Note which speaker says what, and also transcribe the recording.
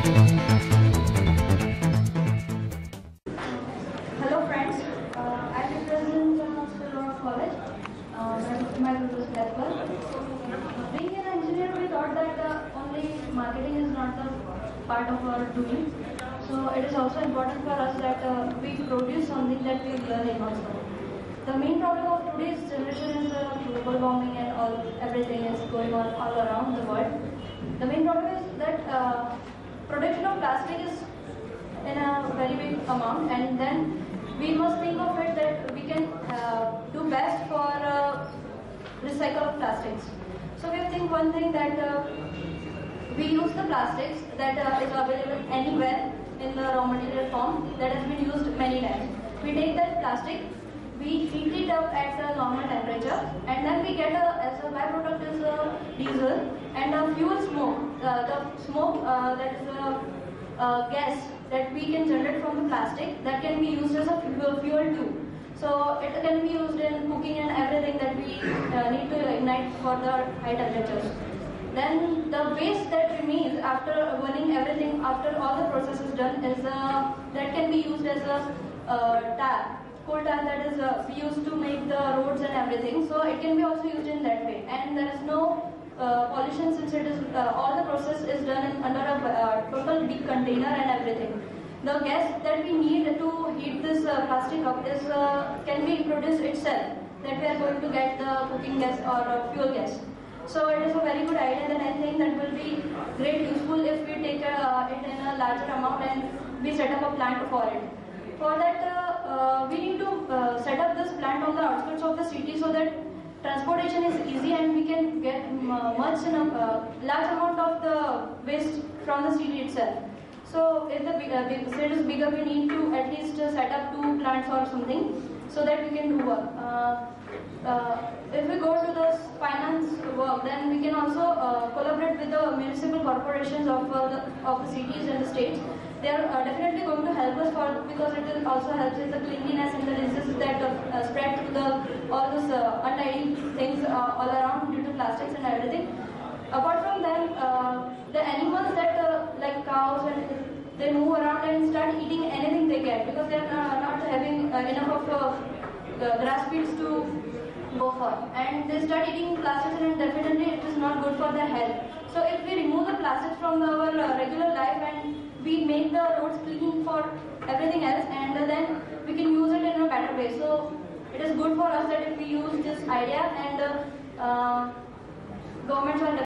Speaker 1: Hello friends, I represent School College. My group is Bethel. Being an engineer, we thought that only marketing is not the part of our doing. So it is also important for us that we produce something that we learn in also. The main problem of today's generation is global warming and everything is going on all around the world. The main problem is that production of plastic is in a very big amount, and then we must think of it that we can do best for recycle of plastics. So we think one thing that we use the plastics that is available anywhere in the raw material form that has been used many times. We take that plastic, we heat it up at a normal temperature, and then we get as a byproduct is diesel and a fuel smoke. The smoke that is gas that we can generate from the plastic that can be used as a fuel too. So it can be used in cooking and everything that we need to ignite for the high temperatures. Then the waste that remains after burning everything, after all the process is done, is that can be used as a tar, coal tar that is we use to make the roads and everything. So it can be also used in that way, and there is no pollution since it is all the process is done under a total big container and everything. The gas that we need to heat this plastic up is can be produced itself. That we are going to get the cooking gas or fuel gas. So it is a very good idea, and I think that will be great useful if we take it in a larger amount and we set up a plant for it. For that, we need to set up this plant on the outskirts of the city so that transportation is easy and we can get much large amount of the waste from the city itself. So if the city is bigger, we need to at least set up 2 plants or something so that we can do work. If we go to the finance work, then we can also collaborate with the municipal corporations of the cities and the states. They are definitely going to help us because it also helps in the cleanliness and the diseases that spread through all those untidy things all around due to plastics and everything. Apart from them, the animals that like cows, and they move around and start eating anything they get because they are not having enough of grass fields to go for, and they start eating plastics, and definitely it is not good for their health. So if we remove the plastics from our regular life and we make the roads clean for everything else, and then we can use it in a better way. So it is good for us that if we use this idea, and governments are